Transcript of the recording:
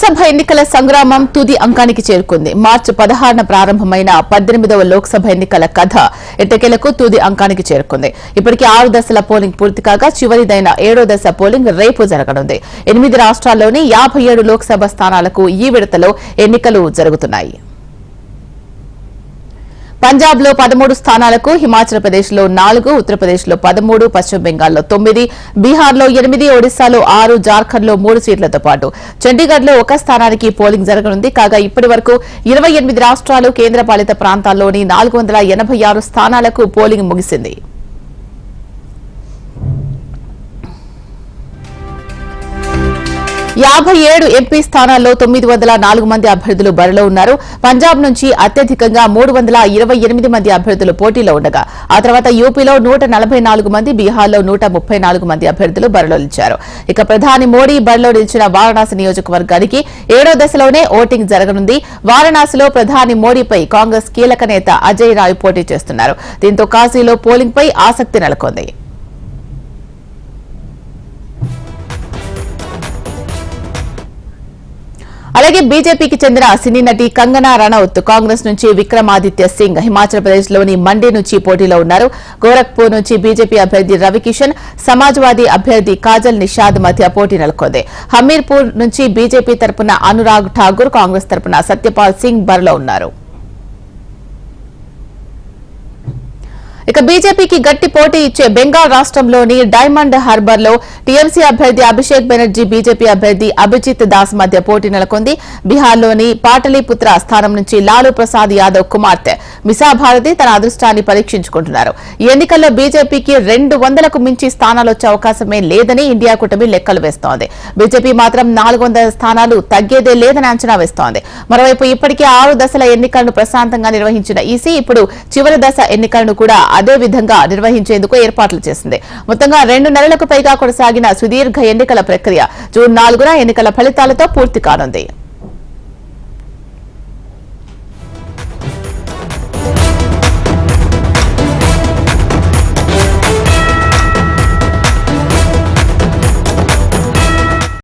లోక్సభ ఎన్నికల సంగ్రామం తుది అంకానికి చేరుకుంది. మార్చి 16న ప్రారంభమైన 18వ లోక్సభ ఎన్నికల కథ ఎట్టకేలకు తుది అంకానికి చేరుకుంది. ఇప్పటికే 6 దశల పోలింగ్ పూర్తి కాగా చివరిదైన 7వ దశ పోలింగ్ రేపు జరగనుంది. 8 రాష్ట్రాల్లోని 57 లోక్సభ స్థానాలకు ఈ విడతలో ఎన్నికలు జరుగుతున్నాయి. పంజాబ్ లో 13 స్థానాలకు, హిమాచల్ ప్రదేశ్ లో 4, ఉత్తరప్రదేశ్ లో 13, పశ్చిమ బెంగాల్లో 9, బీహార్ లో 8, ఒడిశాలో 6, జార్ఖండ్ లో 3 సీట్లతో పాటు చండీగఢ్ లో 1 స్థానానికి పోలింగ్ జరగనుంది. కాగా ఇప్పటి వరకు 28 రాష్ట్రాలు, కేంద్రపాలిత ప్రాంతాల్లోని 486 స్థానాలకు పోలింగ్ ముగిసింది. యాభై 7 ఎంపీ స్థానాల్లో 904 మంది అభ్యర్థులు బరిలో ఉన్నారు. పంజాబ్ నుంచి అత్యధికంగా 328 మంది అభ్యర్థులు పోటీలో ఉండగా ఆ తర్వాత యూపీలో 144 మంది, బీహార్లో 134 మంది అభ్యర్థులు బరిలో నిలిచారు. ఇక ప్రధాని మోడీ బరిలో నిలిచిన వారణాసి నియోజకవర్గానికి 7వ దశలోనే ఓటింగ్ జరగనుంది. వారణాసిలో ప్రధాని మోడీపై కాంగ్రెస్ కీలక నేత అజయ్ రాయ్ పోటీ చేస్తున్నారు. దీంతో కాశీలో పోలింగ్ పై ఆసక్తి నెలకొంది. అలాగే బీజేపీకి చెందిన సినీ నటి కంగనా రనౌత్ కాంగ్రెస్ నుంచి విక్రమాదిత్య సింగ్ హిమాచల్ ప్రదేశ్ లోని మండి నుంచి పోటీలో ఉన్నారు. గోరఖ్పూర్ నుంచి బీజేపీ అభ్యర్థి రవికిషన్, సమాజ్వాదీ అభ్యర్థి కాజల్ నిషాద్ మధ్య పోటీ నెలకొంది. హమీర్పూర్ నుంచి బీజేపీ తరపున అనురాగ్ ఠాగూర్, కాంగ్రెస్ తరపున సత్యపాల్ సింగ్ బరిలో ఉన్నారు. ఇక బీజేపీకి గట్టి పోటీ ఇచ్చే బెంగాల్ రాష్ట్రంలోని డైమండ్ హార్బర్ లో టీఎంసీ అభ్యర్థి అభిషేక్ బెనర్జీ, బీజేపీ అభ్యర్థి అభిజిత్ దాస్ మధ్య పోటీ నెలకొంది. బీహార్లోని పాటలీపుత్ర స్థానం నుంచి లాలూ ప్రసాద్ యాదవ్ కుమార్తె మిసాభారతి తన అదృష్టాన్ని పరీక్షించుకుంటున్నారు. ఈ ఎన్నికల్లో బీజేపీకి 200కు మించి స్థానాలు వచ్చే అవకాశమే లేదని ఇండియా కూటమి లెక్కలు వేస్తోంది. బీజేపీ మాత్రం 400 స్థానాలు తగ్గేదే లేదని అంచనా వేస్తోంది. మరోవైపు ఇప్పటికే 6 దశల ఎన్నికలను ప్రశాంతంగా నిర్వహించిన ఈసీ ఇప్పుడు చివరి దశ ఎన్నికలను కూడా అదే విధంగా నిర్వహించేందుకు ఏర్పాట్లు చేసింది. మొత్తంగా 2 నెలలకు పైగా కొనసాగిన సుదీర్ఘ ఎన్నికల ప్రక్రియ జూన్ 4న ఎన్నికల ఫలితాలతో పూర్తి కానుంది.